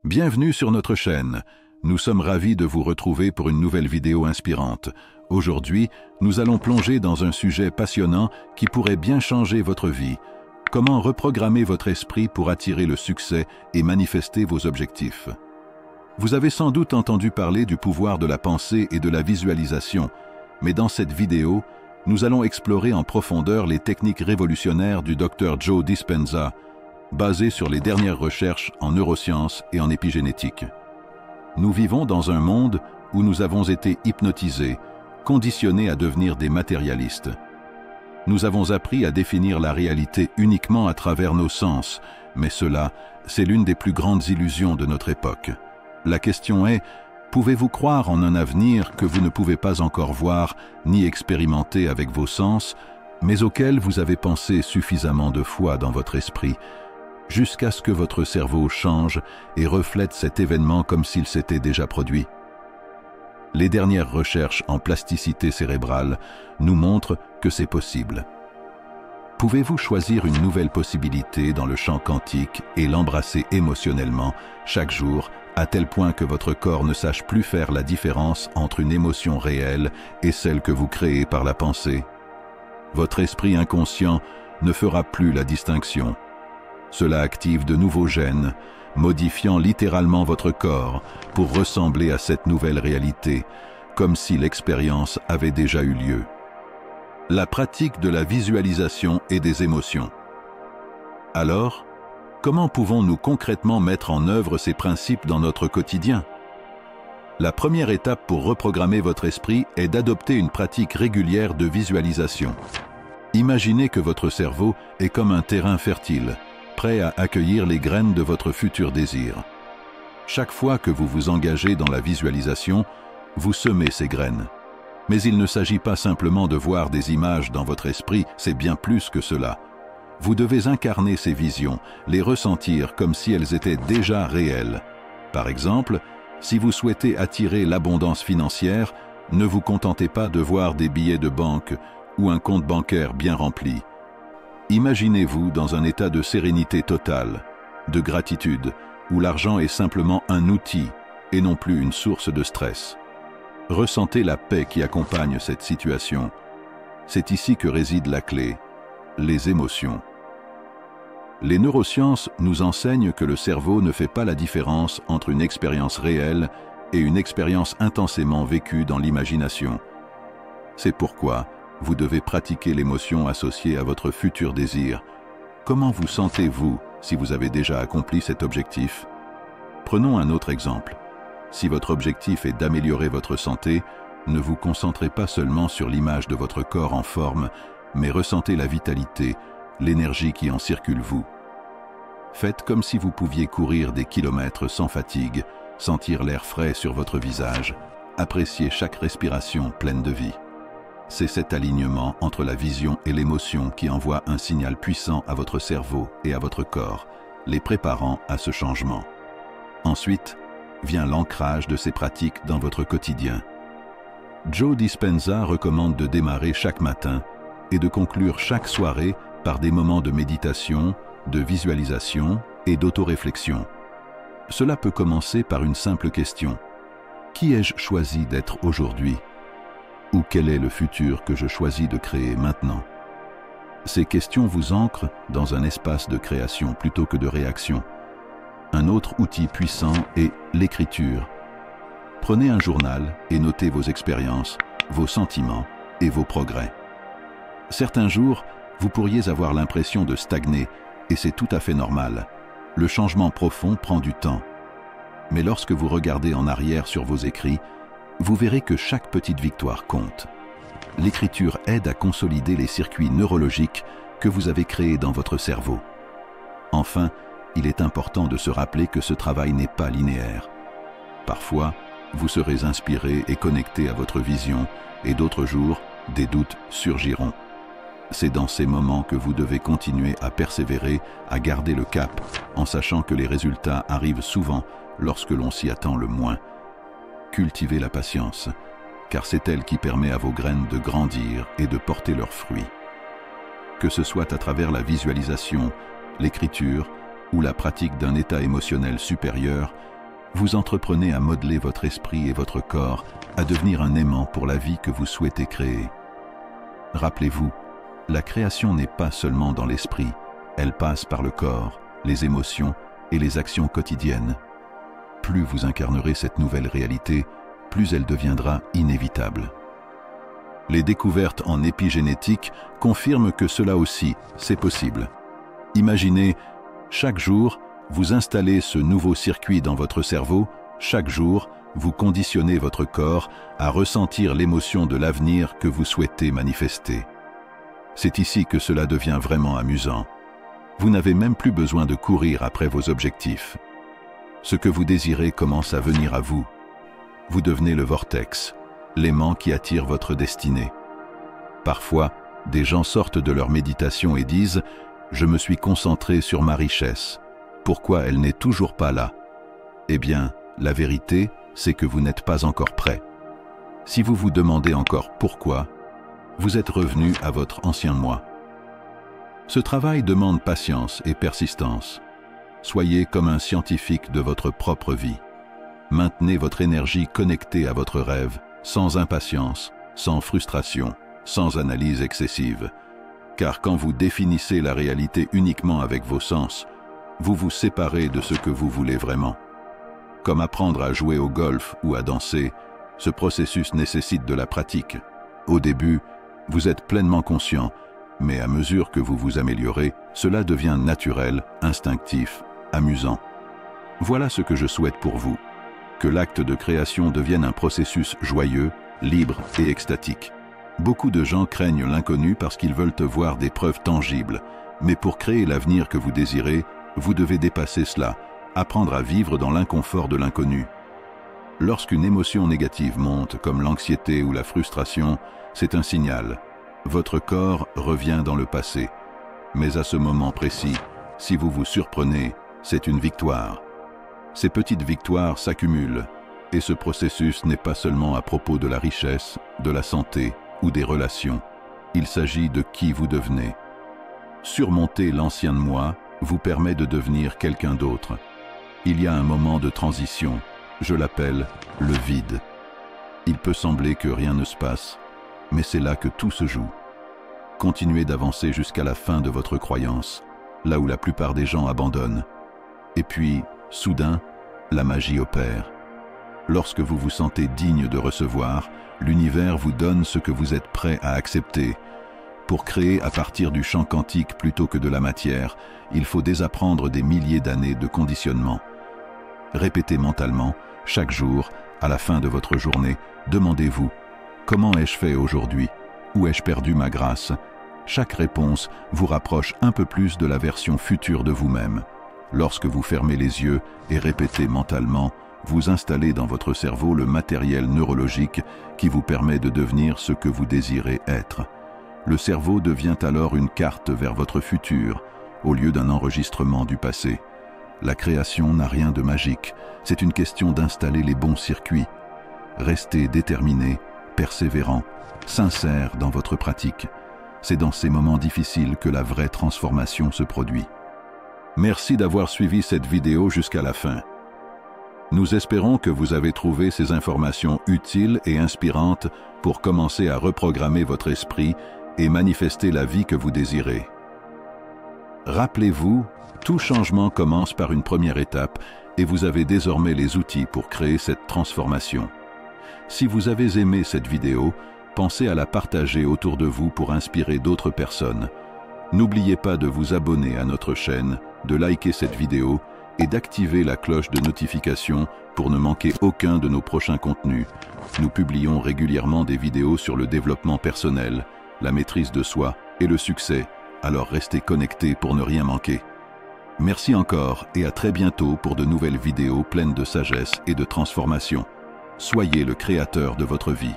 Bienvenue sur notre chaîne. Nous sommes ravis de vous retrouver pour une nouvelle vidéo inspirante. Aujourd'hui, nous allons plonger dans un sujet passionnant qui pourrait bien changer votre vie. Comment reprogrammer votre esprit pour attirer le succès et manifester vos objectifs. Vous avez sans doute entendu parler du pouvoir de la pensée et de la visualisation, mais dans cette vidéo, nous allons explorer en profondeur les techniques révolutionnaires du Dr Joe Dispenza, basées sur les dernières recherches en neurosciences et en épigénétique. Nous vivons dans un monde où nous avons été hypnotisés, conditionnés à devenir des matérialistes. Nous avons appris à définir la réalité uniquement à travers nos sens, mais cela, c'est l'une des plus grandes illusions de notre époque. La question est, pouvez-vous croire en un avenir que vous ne pouvez pas encore voir ni expérimenter avec vos sens, mais auquel vous avez pensé suffisamment de fois dans votre esprit, jusqu'à ce que votre cerveau change et reflète cet événement comme s'il s'était déjà produit? Les dernières recherches en plasticité cérébrale nous montrent que c'est possible. Pouvez-vous choisir une nouvelle possibilité dans le champ quantique et l'embrasser émotionnellement chaque jour, à tel point que votre corps ne sache plus faire la différence entre une émotion réelle et celle que vous créez par la pensée? Votre esprit inconscient ne fera plus la distinction. Cela active de nouveaux gènes, modifiant littéralement votre corps pour ressembler à cette nouvelle réalité, comme si l'expérience avait déjà eu lieu. La pratique de la visualisation et des émotions. Alors, comment pouvons-nous concrètement mettre en œuvre ces principes dans notre quotidien? La première étape pour reprogrammer votre esprit est d'adopter une pratique régulière de visualisation. Imaginez que votre cerveau est comme un terrain fertile, prêt à accueillir les graines de votre futur désir. Chaque fois que vous vous engagez dans la visualisation, vous semez ces graines. Mais il ne s'agit pas simplement de voir des images dans votre esprit, c'est bien plus que cela. Vous devez incarner ces visions, les ressentir comme si elles étaient déjà réelles. Par exemple, si vous souhaitez attirer l'abondance financière, ne vous contentez pas de voir des billets de banque ou un compte bancaire bien rempli. Imaginez-vous dans un état de sérénité totale, de gratitude, où l'argent est simplement un outil et non plus une source de stress. Ressentez la paix qui accompagne cette situation. C'est ici que réside la clé, les émotions. Les neurosciences nous enseignent que le cerveau ne fait pas la différence entre une expérience réelle et une expérience intensément vécue dans l'imagination. C'est pourquoi vous devez pratiquer l'émotion associée à votre futur désir. Comment vous sentez-vous si vous avez déjà accompli cet objectif? Prenons un autre exemple. Si votre objectif est d'améliorer votre santé, ne vous concentrez pas seulement sur l'image de votre corps en forme, mais ressentez la vitalité, l'énergie qui en circule vous. Faites comme si vous pouviez courir des kilomètres sans fatigue, sentir l'air frais sur votre visage, apprécier chaque respiration pleine de vie. C'est cet alignement entre la vision et l'émotion qui envoie un signal puissant à votre cerveau et à votre corps, les préparant à ce changement. Ensuite, vient l'ancrage de ces pratiques dans votre quotidien. Joe Dispenza recommande de démarrer chaque matin et de conclure chaque soirée par des moments de méditation, de visualisation et d'autoréflexion. Cela peut commencer par une simple question. Qui ai-je choisi d'être aujourd'hui? Ou quel est le futur que je choisis de créer maintenant? Ces questions vous ancrent dans un espace de création plutôt que de réaction. Un autre outil puissant est l'écriture. Prenez un journal et notez vos expériences, vos sentiments et vos progrès. Certains jours, vous pourriez avoir l'impression de stagner, et c'est tout à fait normal. Le changement profond prend du temps. Mais lorsque vous regardez en arrière sur vos écrits, vous verrez que chaque petite victoire compte. L'écriture aide à consolider les circuits neurologiques que vous avez créés dans votre cerveau. Enfin, il est important de se rappeler que ce travail n'est pas linéaire. Parfois, vous serez inspiré et connecté à votre vision, et d'autres jours, des doutes surgiront. C'est dans ces moments que vous devez continuer à persévérer, à garder le cap, en sachant que les résultats arrivent souvent lorsque l'on s'y attend le moins. Cultivez la patience, car c'est elle qui permet à vos graines de grandir et de porter leurs fruits. Que ce soit à travers la visualisation, l'écriture ou la pratique d'un état émotionnel supérieur, vous entreprenez à modeler votre esprit et votre corps à devenir un aimant pour la vie que vous souhaitez créer. Rappelez-vous, la création n'est pas seulement dans l'esprit, elle passe par le corps, les émotions et les actions quotidiennes. Plus vous incarnerez cette nouvelle réalité, plus elle deviendra inévitable. Les découvertes en épigénétique confirment que cela aussi, c'est possible. Imaginez, chaque jour, vous installez ce nouveau circuit dans votre cerveau, chaque jour, vous conditionnez votre corps à ressentir l'émotion de l'avenir que vous souhaitez manifester. C'est ici que cela devient vraiment amusant. Vous n'avez même plus besoin de courir après vos objectifs. Ce que vous désirez commence à venir à vous. Vous devenez le vortex, l'aimant qui attire votre destinée. Parfois, des gens sortent de leur méditation et disent « Je me suis concentré sur ma richesse. Pourquoi elle n'est toujours pas là ?» Eh bien, la vérité, c'est que vous n'êtes pas encore prêt. Si vous vous demandez encore pourquoi, vous êtes revenu à votre ancien moi. Ce travail demande patience et persistance. Soyez comme un scientifique de votre propre vie. Maintenez votre énergie connectée à votre rêve, sans impatience, sans frustration, sans analyse excessive. Car quand vous définissez la réalité uniquement avec vos sens, vous vous séparez de ce que vous voulez vraiment. Comme apprendre à jouer au golf ou à danser, ce processus nécessite de la pratique. Au début, vous êtes pleinement conscient, mais à mesure que vous vous améliorez, cela devient naturel, instinctif, amusant. Voilà ce que je souhaite pour vous. Que l'acte de création devienne un processus joyeux, libre et extatique. Beaucoup de gens craignent l'inconnu parce qu'ils veulent voir des preuves tangibles. Mais pour créer l'avenir que vous désirez, vous devez dépasser cela, apprendre à vivre dans l'inconfort de l'inconnu. Lorsqu'une émotion négative monte, comme l'anxiété ou la frustration, c'est un signal. Votre corps revient dans le passé. Mais à ce moment précis, si vous vous surprenez, c'est une victoire. Ces petites victoires s'accumulent, et ce processus n'est pas seulement à propos de la richesse, de la santé ou des relations. Il s'agit de qui vous devenez. Surmonter l'ancien moi vous permet de devenir quelqu'un d'autre. Il y a un moment de transition, je l'appelle le vide. Il peut sembler que rien ne se passe, mais c'est là que tout se joue. Continuez d'avancer jusqu'à la fin de votre croyance, là où la plupart des gens abandonnent. Et puis, soudain, la magie opère. Lorsque vous vous sentez digne de recevoir, l'univers vous donne ce que vous êtes prêt à accepter. Pour créer à partir du champ quantique plutôt que de la matière, il faut désapprendre des milliers d'années de conditionnement. Répétez mentalement, chaque jour, à la fin de votre journée, demandez-vous « Comment ai-je fait aujourd'hui ? Où ai-je perdu ma grâce ?» Chaque réponse vous rapproche un peu plus de la version future de vous-même. Lorsque vous fermez les yeux et répétez mentalement, vous installez dans votre cerveau le matériel neurologique qui vous permet de devenir ce que vous désirez être. Le cerveau devient alors une carte vers votre futur, au lieu d'un enregistrement du passé. La création n'a rien de magique, c'est une question d'installer les bons circuits. Restez déterminé, persévérant, sincère dans votre pratique. C'est dans ces moments difficiles que la vraie transformation se produit. Merci d'avoir suivi cette vidéo jusqu'à la fin. Nous espérons que vous avez trouvé ces informations utiles et inspirantes pour commencer à reprogrammer votre esprit et manifester la vie que vous désirez. Rappelez-vous, tout changement commence par une première étape et vous avez désormais les outils pour créer cette transformation. Si vous avez aimé cette vidéo, pensez à la partager autour de vous pour inspirer d'autres personnes. N'oubliez pas de vous abonner à notre chaîne, de liker cette vidéo et d'activer la cloche de notification pour ne manquer aucun de nos prochains contenus. Nous publions régulièrement des vidéos sur le développement personnel, la maîtrise de soi et le succès, alors restez connectés pour ne rien manquer. Merci encore et à très bientôt pour de nouvelles vidéos pleines de sagesse et de transformation. Soyez le créateur de votre vie.